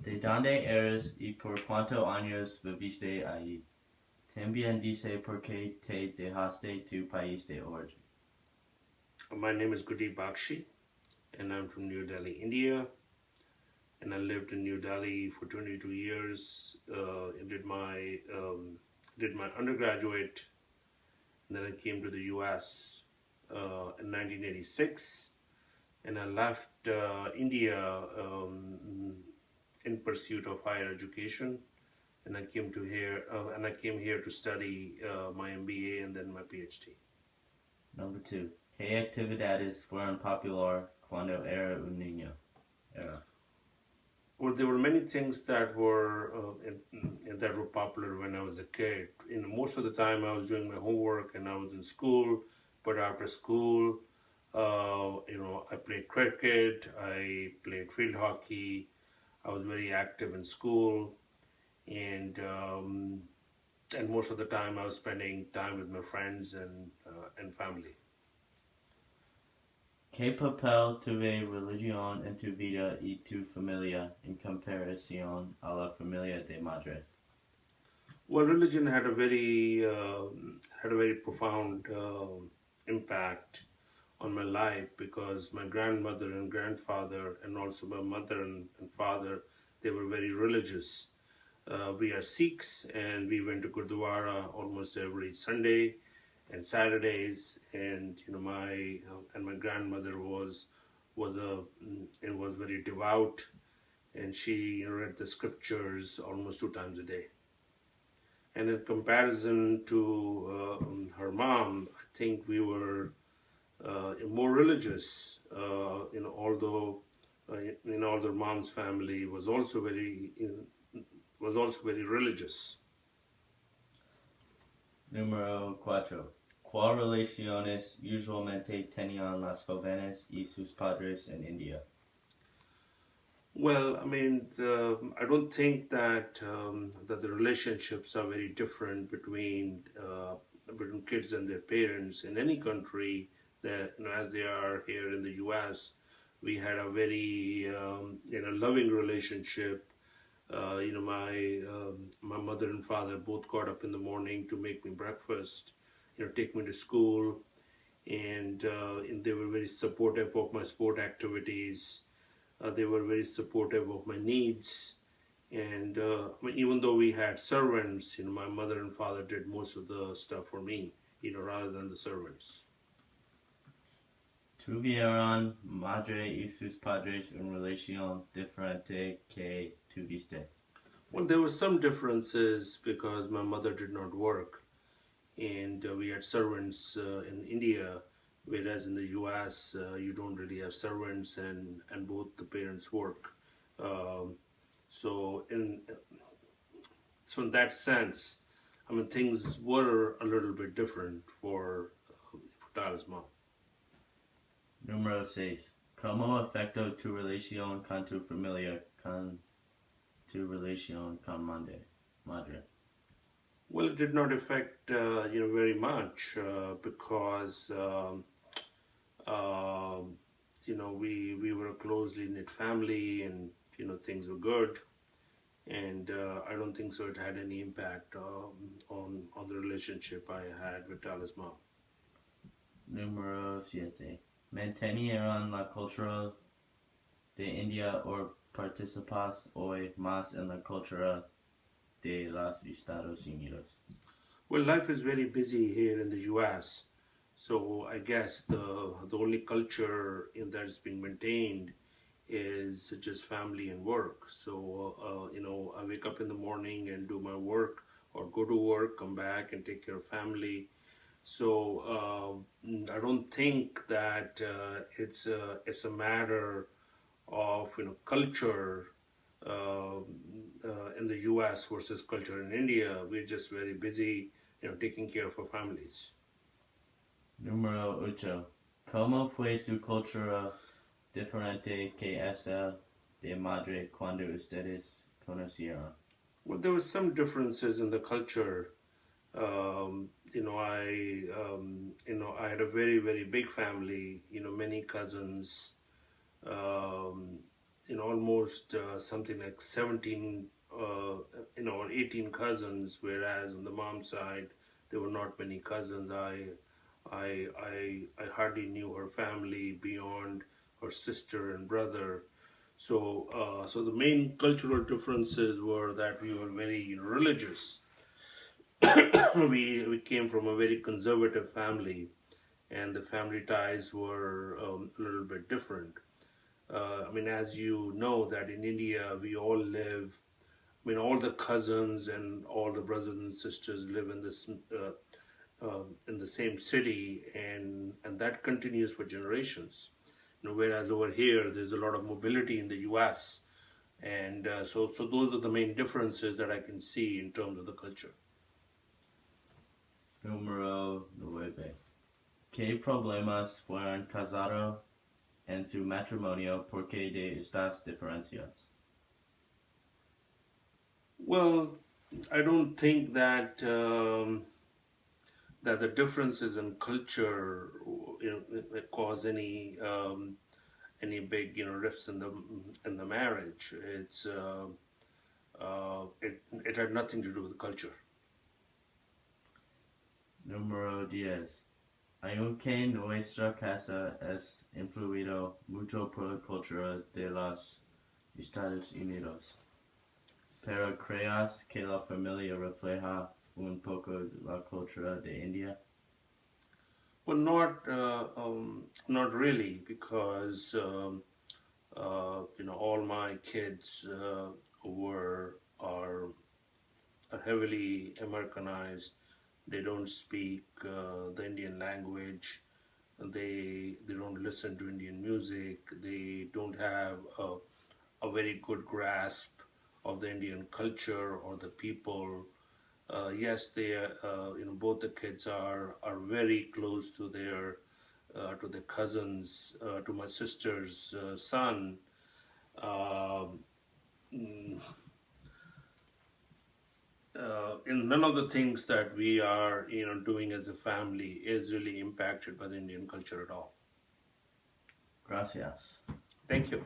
¿De dónde eres y por cuántos años viviste allí? También dice por qué te dejaste tu país de origen. My name is Gudi Bakshi, and I'm from New Delhi, India. And I lived in New Delhi for 22 years. And did my undergraduate, and then I came to the U.S. In 1986, and I left India in pursuit of higher education. And I came here to study my MBA and then my PhD. Number 2. ¿Qué actividades fueron popular cuando era un niño? Well, there were many things that were popular when I was a kid. Most of the time I was doing my homework and I was in school. But after school, I played cricket, I played field hockey. I was very active in school, and most of the time I was spending time with my friends and family. ¿Qué papel tuve religión en tu vida y tu familia en comparación a la familia de madre? Well, religion had a very profound impact on my life because my grandmother and grandfather and also my mother and father, they were very religious. We are Sikhs and we went to Gurdwara almost every Sunday and Saturdays, and my grandmother was very devout, and she read the scriptures almost 2 times a day. And in comparison to her mom, I think we were more religious. Although mom's family was also very religious. Número 4. ¿Cuál relaciones usualmente tenían las jóvenes y sus padres en India? Well, I mean, I don't think that the relationships are very different between kids and their parents in any country. That as they are here in the U.S., we had a very loving relationship. My mother and father both got up in the morning to make me breakfast, take me to school, and they were very supportive of my sport activities. They were very supportive of my needs, and even though we had servants, my mother and father did most of the stuff for me, rather than the servants. ¿Tuvieron madre y sus padres una relación diferente que tuviste? Well, there were some differences because my mother did not work, and we had servants in India, whereas in the U.S. You don't really have servants, and both the parents work. Um, so in that sense, I mean things were a little bit different for Tara's mom. Número 6. ¿Cómo afectó tu relación con tu familia con tu relación con madre? Well, it did not affect very much because we were a closely knit family, and things were good, and I don't think so it had any impact on the relationship I had with Tala's mom. Número 7. ¿Mantenieron la cultura de India o participas hoy más en la cultura de los Estados Unidos? Well, life is very busy here in the U.S., so I guess the only culture that is being maintained is just family and work. So I wake up in the morning and do my work, or go to work, come back and take care of family. So I don't think that it's a matter of culture uh, in the U.S. versus culture in India. We're just very busy, taking care of our families. Número 8. ¿Cómo fue su cultura diferente que esa de madre cuando ustedes conocieron? Well, there were some differences in the culture. I had a very very big family. Many cousins. almost something like 17, or 18 cousins, whereas on the mom's side, there were not many cousins. I hardly knew her family beyond her sister and brother. So the main cultural differences were that we were very, religious. We came from a very conservative family, and the family ties were a little bit different. I mean, as you know, that in India we all live. I mean, all the cousins and all the brothers and sisters live in the same city, and that continues for generations. Whereas over here, there's a lot of mobility in the U.S., and so those are the main differences that I can see in terms of the culture. Número 9. ¿Qué problemas fueron casados en su matrimonio porque de estas diferencias? Well, I don't think that that the differences in culture, cause any big, rifts in the marriage. It had nothing to do with culture. Número 10. Aunque nuestra casa es influido mucho por la cultura de los Estados Unidos, pero ¿creas que la familia refleja un poco la cultura de India? Well, not really, because all my kids are heavily Americanized. They don't speak the Indian language. They don't listen to Indian music. They don't have a very good grasp of the Indian culture or the people. Yes, both the kids are very close to their cousins, to my sister's son. Um, mm, and none of the things that we are, doing as a family is really impacted by the Indian culture at all. Gracias. Thank you.